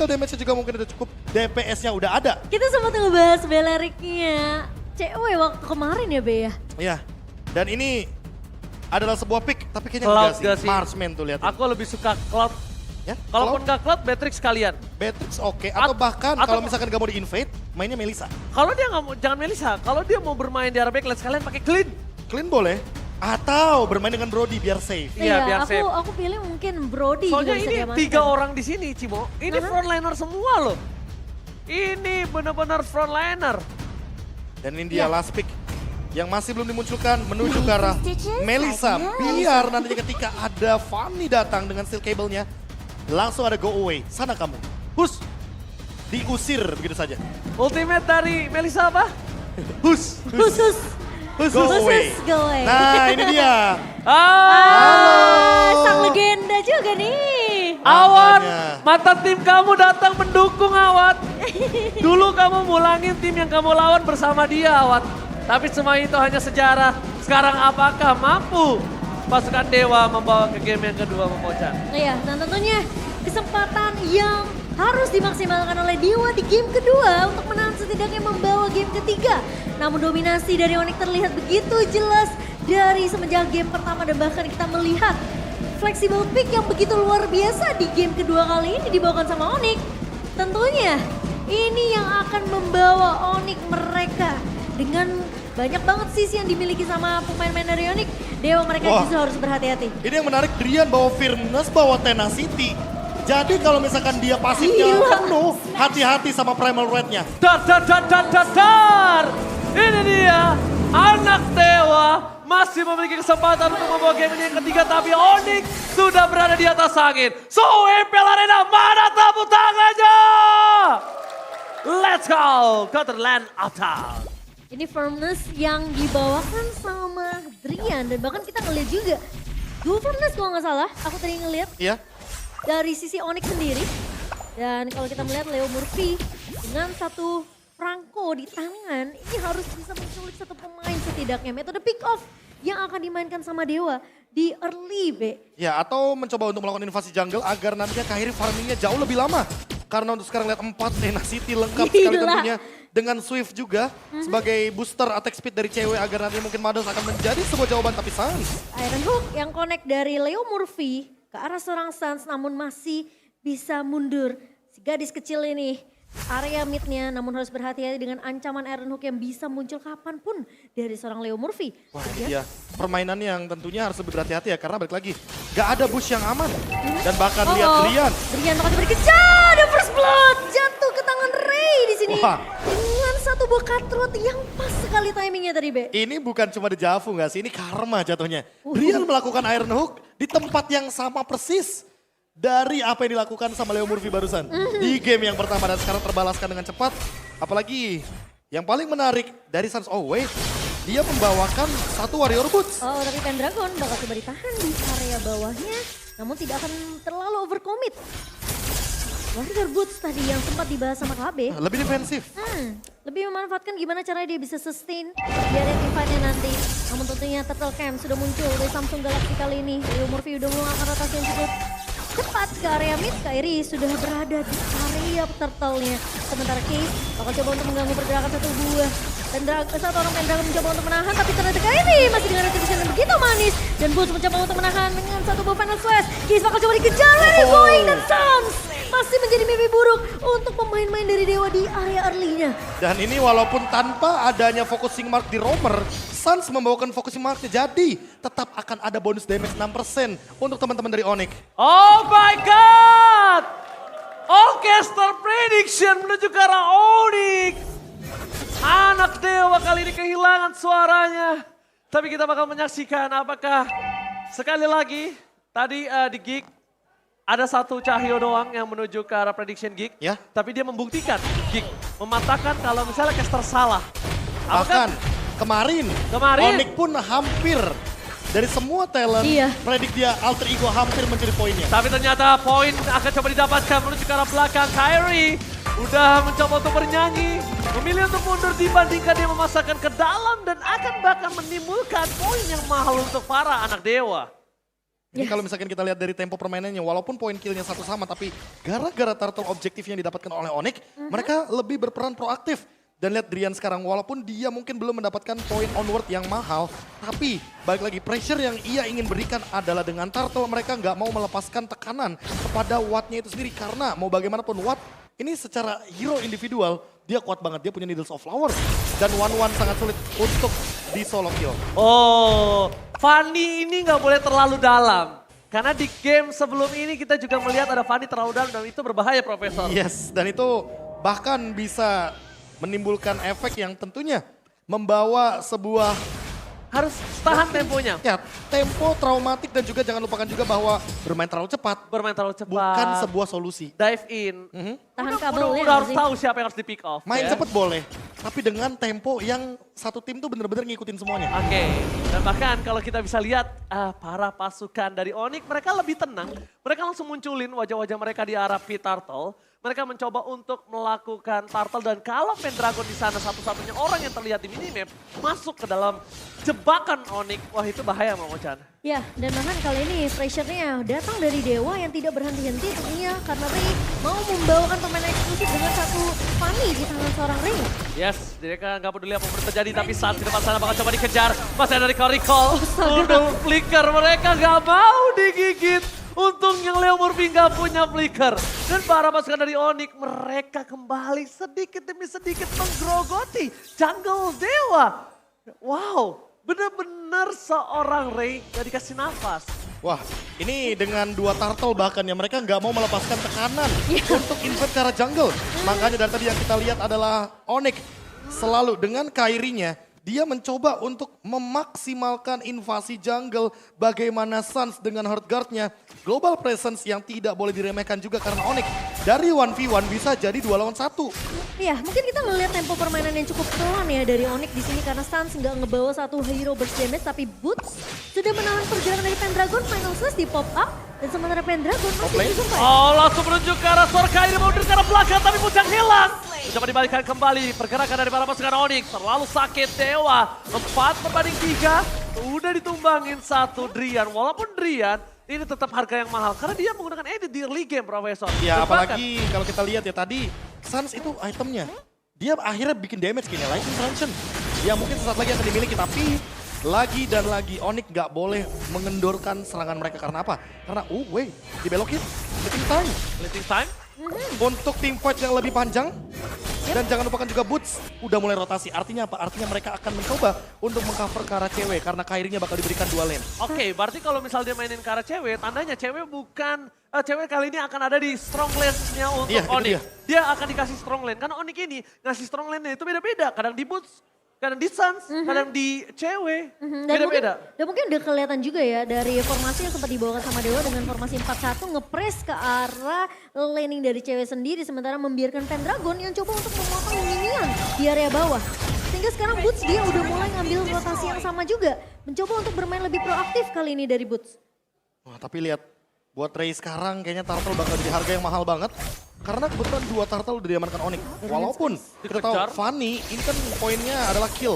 damage-nya juga mungkin udah cukup, DPS-nya udah ada. Kita sempat ngebahas Beleriknya cewek waktu kemarin ya Be ya? Iya, dan ini adalah sebuah pick, tapi kayaknya Cloud enggak gak sih. sih? Marksman tuh lihat. Aku lebih suka Cloud. Ya, Kalaupun gak Cloud, Beatrix sekalian. Beatrix oke, atau bahkan atau- kalau misalkan gak mau di-invade, mainnya Melissa. Kalau dia nggak mau, jangan Melissa. Kalau dia mau bermain di arah backline sekalian pakai Clean. Clean boleh, atau bermain dengan Brody biar safe. Iya, biar safe. aku pilih mungkin Brody Soalnya juga bisa ini diamankan. 3 orang di sini, Cimo. Ini frontliner semua loh. Ini benar-benar frontliner. Dan ini dia Ya. last pick yang masih belum dimunculkan menuju ke arah Melissa. Biar nantinya ketika ada Fanny datang dengan steel cable-nya, langsung ada go away. Sana kamu. Hus. Diusir begitu saja. Ultimate dari Melissa apa? Hus. Khusus. Go away. Go away. Nah ini dia. Sang legenda juga nih. Awan, Makanya. mata tim kamu datang mendukung Awat. Dulu kamu mulangin tim yang kamu lawan bersama dia Awat. Tapi semua itu hanya sejarah. Sekarang apakah mampu pasukan Dewa membawa ke game yang kedua Momocan? Iya, dan tentunya kesempatan yang harus dimaksimalkan oleh Dewa di game kedua untuk menahan setidaknya membawa game ketiga. Namun dominasi dari Onyx terlihat begitu jelas dari semenjak game pertama dan bahkan kita melihat flexible pick yang begitu luar biasa di game kedua kali ini dibawakan sama Onyx. Tentunya ini yang akan membawa Onyx mereka dengan banyak banget sisi yang dimiliki sama pemain-pemain dari Onyx. Dewa mereka Wah. justru harus berhati-hati. Ini yang menarik, Drian bawa Firmness, bawa Tenacity. Jadi kalau misalkan dia pasifnya Gila. penuh, hati-hati sama Primal Red-nya. Dar. Ini dia, anak Dewa masih memiliki kesempatan untuk membawa game ini yang ketiga. Tapi Onyx sudah berada di atas angin. So, Impel Arena, mana tepuk tangannya? Let's go, Cutterland Attack. Ini firmness yang dibawakan sama Drian dan bahkan kita ngeliat juga dua firmness kalau nggak salah. Aku tadi ngeliat Iya. dari sisi Onyx sendiri. Dan kalau kita melihat Leo Murphy dengan satu Franco di tangan, ini harus bisa menculik satu pemain setidaknya. Metode pick off yang akan dimainkan sama Dewa di early B. Ya, atau mencoba untuk melakukan invasi jungle agar nantinya Kairi farmingnya jauh lebih lama. Karena untuk sekarang lihat 4 Tenacity lengkap sekali Gila. tentunya. Dengan Swift juga sebagai booster attack speed dari cewek agar nanti mungkin Mados akan menjadi sebuah jawaban. Tapi Sans, Iron Hook yang connect dari Leo Murphy ke arah seorang Suns namun masih bisa mundur. Si gadis kecil ini area midnya namun harus berhati-hati dengan ancaman Iron Hook yang bisa muncul kapanpun dari seorang Leo Murphy. wah iya permainan yang tentunya harus lebih berhati-hati ya. Karena balik lagi, gak ada bush yang aman. Dan bahkan lihat Drian. Drian bakal dikejar, ada first blood jatuh ke tangan Ray di sini. Wah. Dengan satu buah cutthroat yang pas sekali timingnya tadi Be. Ini bukan cuma dejavu gak sih, ini karma jatuhnya. Drian melakukan Iron Hook di tempat yang sama persis dari apa yang dilakukan sama Leo Murphy barusan. Di game yang pertama dan sekarang terbalaskan dengan cepat. Apalagi yang paling menarik dari Suns, oh wait, dia membawakan satu Warrior Boots. Oh tapi Pendragon bakal coba ditahan di area bawahnya namun tidak akan terlalu overcommit. Warrior Boots tadi yang sempat dibahas sama KB. Lebih defensif. Lebih memanfaatkan gimana caranya dia bisa sustain di area teamfight-nya nanti. Namun tentunya Turtle Camp sudah muncul dari Samsung Galaxy kali ini. Leo Murphy udah melakukan rotasi yang cukup cepat ke area mid. Kairi sudah berada di area turtle-nya. Sementara Case bakal coba untuk mengganggu pergerakan satu buah. Satu orang Pendragon mencoba untuk menahan tapi ternyata Kairi masih dengan retribution yang begitu manis. Dan Boots mencoba untuk menahan dengan satu buah final slash. Case bakal coba dikejar, where is going dan Suns masih menjadi mimpi buruk untuk pemain-pemain dari Dewa di area early-nya. Dan ini walaupun tanpa adanya focusing mark di Roamer, Suns membawakan focusing marknya. Jadi tetap akan ada bonus damage 6% untuk teman-teman dari Onyx. Oh my God! Orchestra Prediction menuju ke arah Onyx. Anak Dewa kali ini kehilangan suaranya. Tapi kita bakal menyaksikan apakah sekali lagi tadi di gig ada satu Cahyo doang yang menuju ke arah prediction gig. Ya. Tapi dia membuktikan gig mematahkan kalau misalnya caster salah. Bahkan kemarin Onyx pun hampir dari semua talent, Iya. predik dia alter ego hampir mencuri poinnya. Tapi ternyata poin akan coba didapatkan menuju ke arah belakang. Kyrie udah mencoba untuk bernyanyi. Memilih untuk mundur dibandingkan dia memasakkan ke dalam dan akan bahkan menimbulkan poin yang mahal untuk para anak Dewa. Ini kalau misalkan kita lihat dari tempo permainannya, walaupun poin killnya satu sama, tapi gara-gara turtle objektif yang didapatkan oleh Onyx, mereka lebih berperan proaktif. Dan lihat Drian sekarang, walaupun dia mungkin belum mendapatkan poin onward yang mahal, tapi balik lagi pressure yang ia ingin berikan adalah dengan turtle mereka nggak mau melepaskan tekanan kepada Wattnya itu sendiri. Karena mau bagaimanapun Watt ini secara hero individual, dia kuat banget, dia punya Needles of Flower. Dan one-one sangat sulit untuk di solo kill. Oh, Fanny ini nggak boleh terlalu dalam. Karena di game sebelum ini kita juga melihat ada Fanny terlalu dalam dan itu berbahaya, Profesor. Yes, dan itu bahkan bisa menimbulkan efek yang tentunya membawa sebuah Harus tahan temponya. ya, tempo traumatik dan juga jangan lupakan juga bahwa bermain terlalu cepat Bermain terlalu cepat. bukan sebuah solusi. Dive in. Tahan Udah- kabel udah, ya udah harus sih? tahu siapa yang harus di pick off. Main ya. cepet boleh, tapi dengan tempo yang satu tim tuh bener-bener ngikutin semuanya. Oke, dan bahkan kalau kita bisa lihat para pasukan dari Onyx mereka lebih tenang. Mereka langsung munculin wajah-wajah mereka di arah Pit Turtle. Mereka mencoba untuk melakukan turtle dan kalau Pendragon di sana satu-satunya orang yang terlihat di minimap masuk ke dalam jebakan Onyx. Wah itu bahaya Momo-chan. Ya, dan bahkan kali ini pressure-nya datang dari Dewa yang tidak berhenti-henti tentunya karena Ray mau membawakan pemain eksklusif dengan satu Fanny di tangan seorang Ray. Yes, mereka nggak peduli apa yang terjadi tapi saat di depan sana bakal coba dikejar. Masih ada recall. Udah flicker mereka nggak mau digigit. Untungnya Leo Murphy nggak punya flicker. Dan para pasukan dari Onyx mereka kembali sedikit demi sedikit menggerogoti jungle Dewa. Wow, benar-benar seorang Ray gak dikasih nafas. Wah, ini dengan dua turtle bahkan ya mereka nggak mau melepaskan tekanan untuk invade ke arah jungle. Makanya dari tadi yang kita lihat adalah Onyx selalu dengan Kairinya. Dia mencoba untuk memaksimalkan invasi jungle. Bagaimana Suns dengan Heartguard-nya. Global presence yang tidak boleh diremehkan juga karena Onyx dari 1v1 bisa jadi 2 lawan 1. Iya, mungkin kita ngelihat tempo permainan yang cukup pelan ya dari Onyx di sini karena Suns nggak ngebawa satu hero burst damage tapi Boots sudah menahan pergerakan dari Pendragon. Final Slash di pop up dan sementara Pendragon masih lane. bersurvive. Oh langsung menuju ke arah Sorka ini mau ke arah belakang tapi Pucang hilang. Coba dibalikan kembali pergerakan dari para pasukan Onyx. Terlalu sakit Dewa. 4-3. Udah ditumbangin satu Drian. Walaupun Drian ini tetap harga yang mahal. Karena dia menggunakan edit di early game Profesor. Ya Dan bahkan- apalagi kalau kita lihat ya tadi Suns itu itemnya. Dia akhirnya bikin damage kayaknya Lightning Transient. Yang mungkin sesaat lagi akan dimiliki tapi lagi dan lagi Onyx nggak boleh mengendorkan serangan mereka karena apa? Karena wait, dibelokin, flipping time. Fleeting time. Untuk team fight yang lebih panjang. Dan jangan lupakan juga Boots udah mulai rotasi. Artinya apa? Artinya mereka akan mencoba untuk mengcover ke arah cewek karena Kairinya bakal diberikan 2 lane. Oke, berarti kalau misal dia mainin ke arah cewek, tandanya cewek bukan, cewek kali ini akan ada di strong lane-nya untuk Iya, itu Onyx. dia. Dia akan dikasih strong lane, karena Onyx ini ngasih strong lane-nya itu beda-beda. Kadang di Boots, kadang di Suns, kadang di cewek, beda-beda. Dan mungkin udah kelihatan juga ya dari formasi yang sempat dibawakan sama Dewa dengan formasi 4-1 ngepres ke arah laning dari cewek sendiri sementara membiarkan Pendragon yang coba untuk memotong minion di area bawah. Sehingga sekarang Boots dia udah mulai ngambil rotasi yang sama juga. Mencoba untuk bermain lebih proaktif kali ini dari Boots. Wah, tapi lihat buat Ray sekarang kayaknya turtle bakal jadi harga yang mahal banget. Karena kebetulan 2 turtle udah diamankan Onyx. Walaupun kita tahu Dikejar. Fanny ini kan poinnya adalah kill.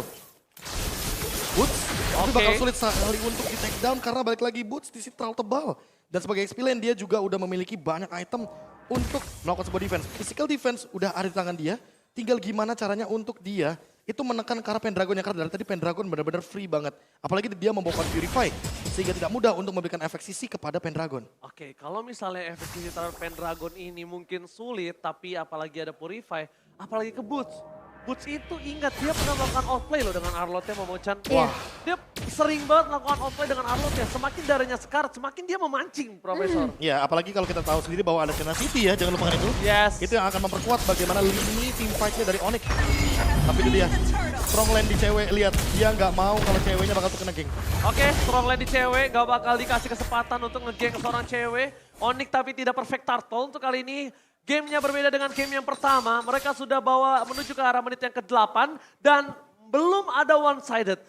Boots itu Oke. bakal sulit sekali untuk di take down karena balik lagi Boots di situ terlalu tebal. Dan sebagai XP lane dia juga udah memiliki banyak item untuk melakukan sebuah defense. Physical defense udah ada di tangan dia. Tinggal gimana caranya untuk dia itu menekan ke arah Pendragon yang karena dari tadi Pendragon benar-benar free banget. Apalagi dia membawakan Purify sehingga tidak mudah untuk memberikan efek sisi kepada Pendragon. Oke, kalau misalnya efektivitas terhadap Pendragon ini mungkin sulit, tapi apalagi ada Purify, apalagi ke Boots. Boots itu ingat dia pernah melakukan outplay loh dengan Arlotnya Momo-chan. Iya. Dia sering banget melakukan outplay dengan Arlotnya. Semakin darahnya sekarat, semakin dia memancing, Profesor. Ya, apalagi kalau kita tahu sendiri bahwa ada Tenacity ya, jangan lupakan itu. Yes. Itu yang akan memperkuat bagaimana lini team fight-nya dari Onyx. Tapi itu dia, strong lane di cewek, lihat dia nggak mau kalau ceweknya bakal terkena geng. Oke, strong lane di cewek, gak bakal dikasih kesempatan untuk nge-gank seorang cewek. Onyx tapi tidak perfect turtle untuk kali ini. Gamenya berbeda dengan game yang pertama. Mereka sudah bawa menuju ke arah menit yang ke-8 dan belum ada one-sided.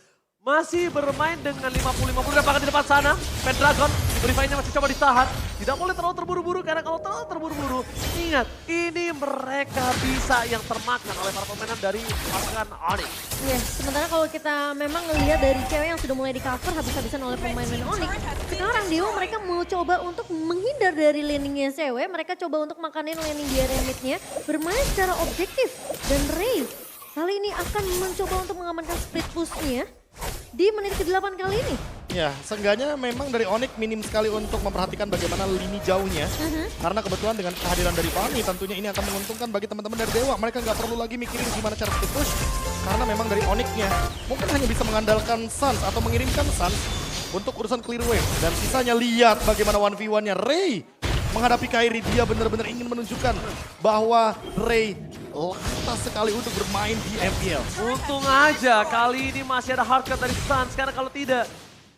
masih bermain dengan 50-50 dan bahkan di depan sana. Pendragon, revive-nya masih coba ditahan. Tidak boleh terlalu terburu-buru karena kalau terlalu terburu-buru, ingat ini mereka bisa yang termakan oleh para permainan dari pasukan Onyx. Iya, sementara kalau kita memang ngelihat dari cewek yang sudah mulai di cover habis-habisan oleh pemain-pemain Onyx, sekarang Dewa mereka mau coba untuk menghindar dari landingnya cewek, mereka coba untuk makanin landing di area mid-nya, bermain secara objektif. Dan Ray kali ini akan mencoba untuk mengamankan split push-nya di menit ke-8 kali ini. Ya, seenggaknya memang dari Onyx minim sekali untuk memperhatikan bagaimana lini jauhnya. Karena kebetulan dengan kehadiran dari Fanny tentunya ini akan menguntungkan bagi teman-teman dari Dewa. Mereka nggak perlu lagi mikirin gimana cara split push. Karena memang dari Onyx-nya mungkin hanya bisa mengandalkan Suns atau mengirimkan Suns untuk urusan clear wave. Dan sisanya lihat bagaimana 1v1-nya Ray menghadapi Kairi. Dia benar-benar ingin menunjukkan bahwa Ray lantas sekali untuk bermain di MPL. Untung aja kali ini masih ada hardcut dari Suns karena kalau tidak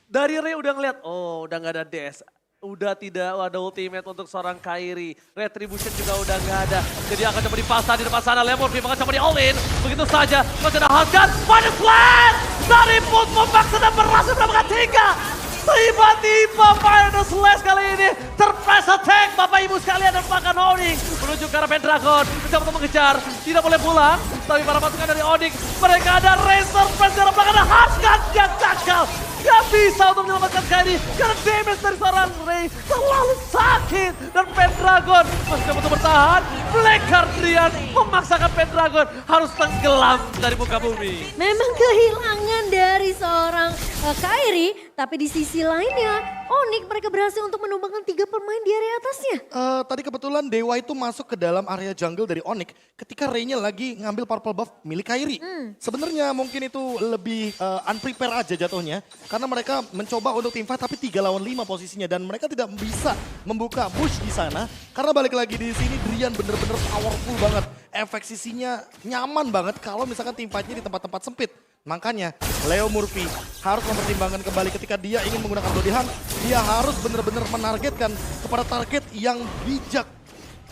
dari Ray udah ngeliat, oh udah nggak ada dash. Udah tidak ada ultimate untuk seorang Kairi. Retribution juga udah nggak ada. Jadi akan coba dipasang di depan sana. Lemon akan coba di all in. Begitu saja. Masih ada hardcut. Final flash dari Put memaksa dan berhasil mendapatkan 3. Tiba-tiba Final Slash kali ini terpresa tank Bapak Ibu sekalian dan bahkan Onyx menuju ke arah Pendragon. Mencoba untuk mengejar. Tidak boleh pulang. Tapi para pasukan dari Onyx mereka ada Razor Press dalam belakang ada hardcut yang gagal. Gak bisa untuk menyelamatkan Kairi karena damage dari seorang Ray terlalu sakit. Dan Pendragon masih coba untuk bertahan. Black Guardian memaksakan Pendragon harus tenggelam dari muka bumi. Memang kehilangan dari seorang Kairi, tapi di sisi lainnya Onyx mereka berhasil untuk menumbangkan 3 pemain di area atasnya. Tadi kebetulan Dewa itu masuk ke dalam area jungle dari Onyx ketika Ray-nya lagi ngambil purple buff milik Kairi. Sebenarnya mungkin itu lebih unprepare aja jatuhnya. Karena mereka mencoba untuk teamfight tapi 3 lawan 5 posisinya. Dan mereka tidak bisa membuka push di sana. Karena balik lagi di sini Drian bener-bener powerful banget. Efek sisinya nyaman banget kalau misalkan teamfightnya di tempat-tempat sempit. Makanya Leo Murphy harus mempertimbangkan kembali ketika dia ingin menggunakan Bloody Hunt. Dia harus benar-benar menargetkan kepada target yang bijak.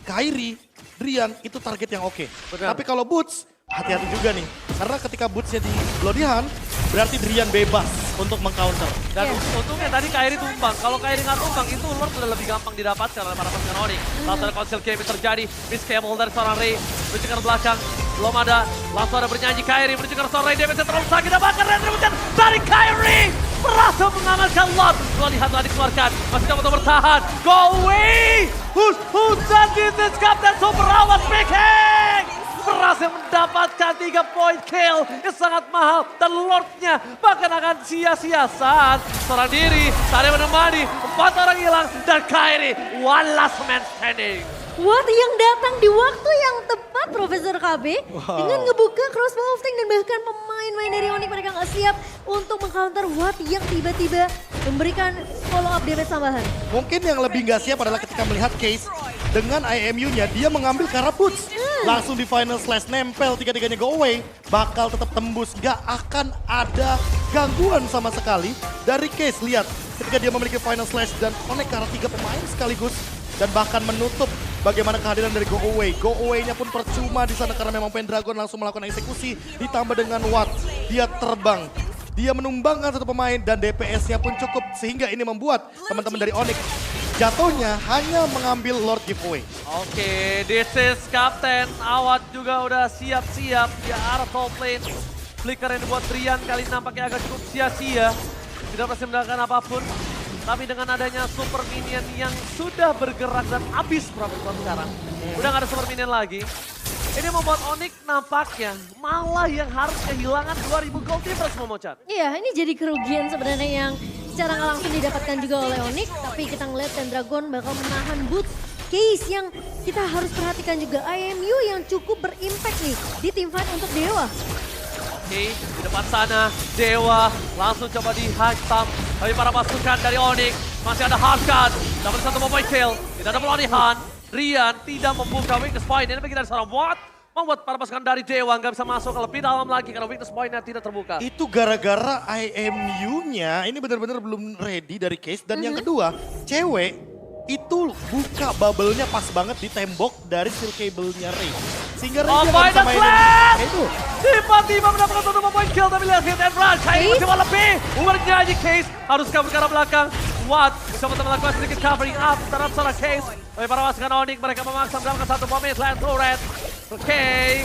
Kairi, Drian itu target yang oke. Tapi kalau Boots, hati-hati juga nih. Karena ketika Bootsnya di Bloody Hunt, berarti Drian bebas untuk meng-counter. Dan untungnya tadi Kairi tumbang. Kalau Kairi nggak tumbang itu Lord sudah lebih gampang didapatkan oleh para pasukan Onyx. Langsung ada Council Game terjadi. Miss Cable dari seorang Ray. Menuju ke belakang. Belum ada. Langsung ada bernyanyi Kairi. Menuju ke seorang Ray. Damage terlalu sakit. Dan bahkan Retribution dari Kairi. Berhasil mengamankan Lord. Kalau lihat telah dikeluarkan. Masih coba untuk bertahan. Go away. Who's that business Captain Super Awas speaking. Berhasil mendapatkan 3 point kill yang sangat mahal. Dan Lordnya bahkan akan sia-sia saat seorang diri. Tadi menemani 4 orang hilang. Dan Kairi one last man standing. Watt yang datang di waktu yang tepat Profesor KB dengan ngebuka crossbow of tank dan bahkan pemain-pemain dari Onyx mereka nggak siap untuk mengcounter Watt yang tiba-tiba memberikan follow up damage tambahan. Mungkin yang lebih nggak siap adalah ketika melihat Case dengan IMU-nya dia mengambil ke arah Boots. Langsung di Final Slash nempel 3-3-nya go away. Bakal tetap tembus, gak akan ada gangguan sama sekali dari Case. Lihat ketika dia memiliki Final Slash dan connect ke arah 3 pemain sekaligus. Dan bahkan menutup bagaimana kehadiran dari Go Away. Go Away-nya pun percuma di sana karena memang Pendragon langsung melakukan eksekusi. Ditambah dengan Watt, dia terbang. Dia menumbangkan 1 pemain dan DPS-nya pun cukup. Sehingga ini membuat teman-teman dari Onyx jatuhnya hanya mengambil Lord Giveaway. Oke, this is Captain. Awat juga udah siap-siap di arah top lane. Flicker yang dibuat Drian kali ini nampaknya agak cukup sia-sia. Tidak berhasil mendapatkan apapun. Tapi dengan adanya super minion yang sudah bergerak dan habis Profesor sekarang. Udah gak ada super minion lagi. Ini membuat Onyx nampaknya malah yang harus kehilangan 2000 gold difference Momochan. Iya, ini jadi kerugian sebenarnya yang secara nggak langsung didapatkan juga oleh Onyx. Tapi kita ngeliat Pendragon bakal menahan Boots. Case yang kita harus perhatikan juga IMU yang cukup berimpact nih di teamfight untuk Dewa. Oke, di depan sana Dewa langsung coba dihantam. Tapi para pasukan dari Onyx masih ada hardcut. Dapat 1 point kill, tidak ada pelatihan. Drian tidak membuka weakness point. Ini bagi dari seorang Watt. Membuat para pasukan dari Dewa nggak bisa masuk ke lebih dalam lagi karena weakness point-nya tidak terbuka. Itu gara-gara IMU-nya ini benar-benar belum ready dari Case. Dan yang kedua, cewek itu buka bubble-nya pas banget di tembok dari steel cable-nya Ray. Sehingga Ray Oh, dia nggak by bisa the mainin flash! kayak itu. Tiba-tiba mendapatkan satu poin kill, tapi lihat hit and run. Kairi Case? coba lebih. Bernyanyi Case harus kabur ke arah belakang. Watt coba melakukan sedikit covering up terhadap seorang Case. Tapi para pasukan Onyx mereka memaksa mendapatkan satu pemain land turret. Oke,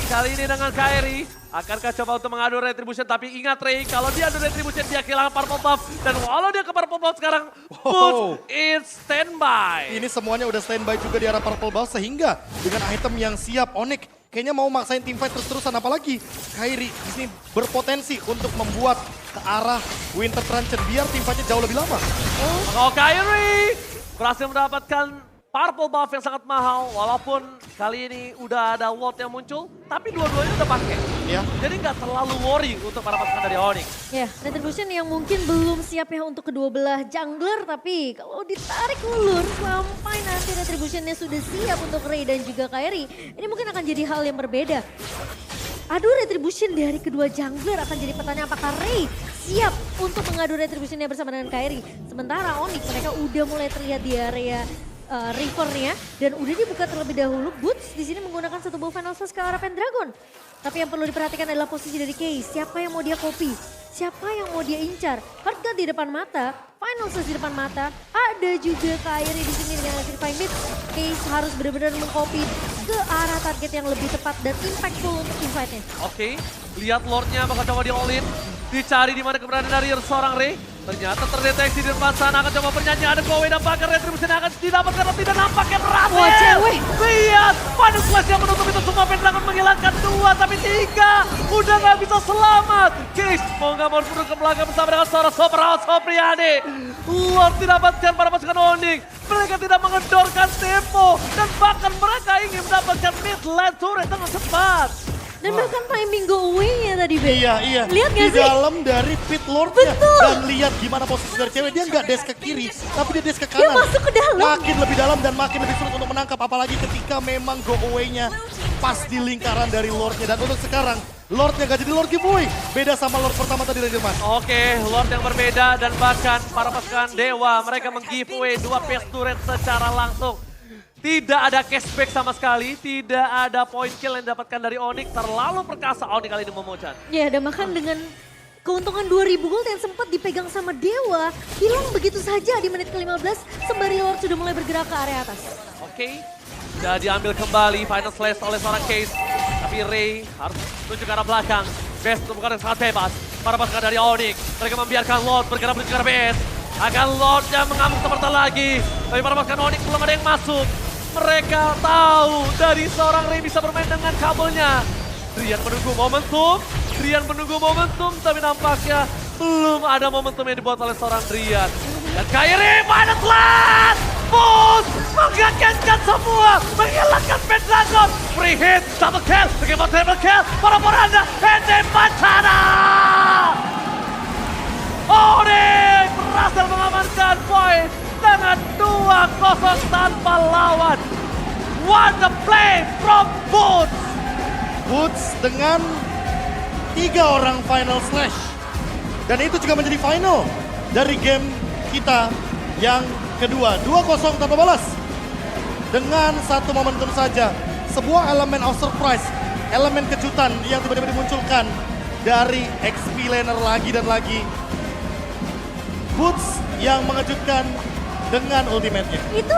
kali ini dengan Kairi. Akankah coba untuk mengadu retribution, tapi ingat Ray, kalau dia adu retribution dia kehilangan purple buff. Dan walau dia ke purple buff sekarang, Boots is standby. Ini semuanya udah standby juga di arah purple buff sehingga dengan item yang siap Onyx kayaknya mau maksain teamfight terus-terusan, apalagi Kairi di sini berpotensi untuk membuat ke arah Winter Truncheon biar teamfightnya jauh lebih lama. Oh, Kairi berhasil mendapatkan purple buff yang sangat mahal, walaupun kali ini udah ada ward yang muncul, tapi dua-duanya udah pakai. Ya. Jadi nggak terlalu worry untuk para pasukan dari Onyx. Ya, Retribution yang mungkin belum siap ya untuk kedua belah jungler, tapi kalau ditarik ulur sampai nanti Retributionnya sudah siap untuk Ray dan juga Kairi, ini mungkin akan jadi hal yang berbeda. Aduh, Retribution dari kedua jungler akan jadi pertanyaan apakah Ray siap untuk mengadu Retributionnya bersama dengan Kairi. Sementara Onyx mereka udah mulai terlihat di area Rivernya dan udah dibuka terlebih dahulu. Boots di sini menggunakan satu buff Final Slash ke arah Pendragon. Tapi yang perlu diperhatikan adalah posisi dari Case. Siapa yang mau dia copy? Siapa yang mau dia incar? Heartgun di depan mata, Final Slash di depan mata. Ada juga Kairi di sini dengan Electrifying Mid. Case harus benar-benar mengcopy ke arah target yang lebih tepat dan impactful untuk teamfightnya. Oke, lihat Lordnya bakal coba di all-in. Dicari di mana keberadaan dari seorang Ray. Ternyata terdeteksi di depan sana, akan coba bernyanyi, ada Kowe dan bahkan Retribution akan didapatkan karena tidak nampaknya berhasil. Wah, cewek. Lihat, Final Slash yang menutup itu semua, Pendragon menghilangkan 2 tapi 3. Udah nggak bisa selamat. Case mau nggak mau turun ke belakang bersama dengan seorang Sopriani. Lord didapatkan para pasukan Onyx. Mereka tidak mengendorkan tempo dan bahkan mereka ingin mendapatkan mid lane turret dengan cepat. Dan bahkan timing go away-nya tadi, Ben. Iya. Lihat Di gak sih? dalam dari pit lordnya. Betul. Dan lihat gimana posisi dari cewek. Dia nggak dash ke kiri, tapi dia dash ke kanan. Dia masuk ke dalam. Makin lebih dalam dan makin lebih sulit untuk menangkap. Apalagi ketika memang go away-nya pas di lingkaran dari lordnya. Dan untuk sekarang, lordnya gak jadi lord giveaway. Beda sama lord pertama tadi dari Mas. Oke, Lord yang berbeda dan bahkan para pasukan Dewa mereka meng-giveaway 2 phase turret secara langsung. Tidak ada cashback sama sekali, tidak ada point kill yang didapatkan dari Onyx. Terlalu perkasa Onyx kali ini Momochan. Ya, dan bahkan dengan keuntungan 2000 gold yang sempat dipegang sama Dewa, hilang begitu saja di menit ke-15 sembari Lord sudah mulai bergerak ke area atas. Oke, sudah diambil kembali Final Slash oleh seorang Case. Tapi Ray harus menuju ke arah belakang. Best bukan yang sangat bebas. Para pasukan dari Onyx, mereka membiarkan Lord bergerak menuju ke arah BS. Akan Lordnya mengamuk seperti lagi. Tapi para pasukan Onyx belum ada yang masuk. Mereka tahu dari seorang Ray bisa bermain dengan kabelnya. Rian menunggu momentum, tapi nampaknya belum ada momentum yang dibuat oleh seorang Rian. Dan Kairi Final Slash! Boots mengagetkan semua, menghilangkan Pendragon. Free hit, double kill, bagaimana triple kill, para Poranda, Hende Pacana! Onyx berhasil mengamankan poin dengan 2-0 tanpa lawan. What a play from Boots! Boots dengan 3 orang final slash. Dan itu juga menjadi final dari game kita yang kedua. 2-0 tanpa balas. Dengan satu momentum saja. Sebuah elemen of surprise. Elemen kejutan yang tiba-tiba dimunculkan dari XP laner lagi dan lagi. Boots yang mengejutkan dengan ultimate-nya. Itu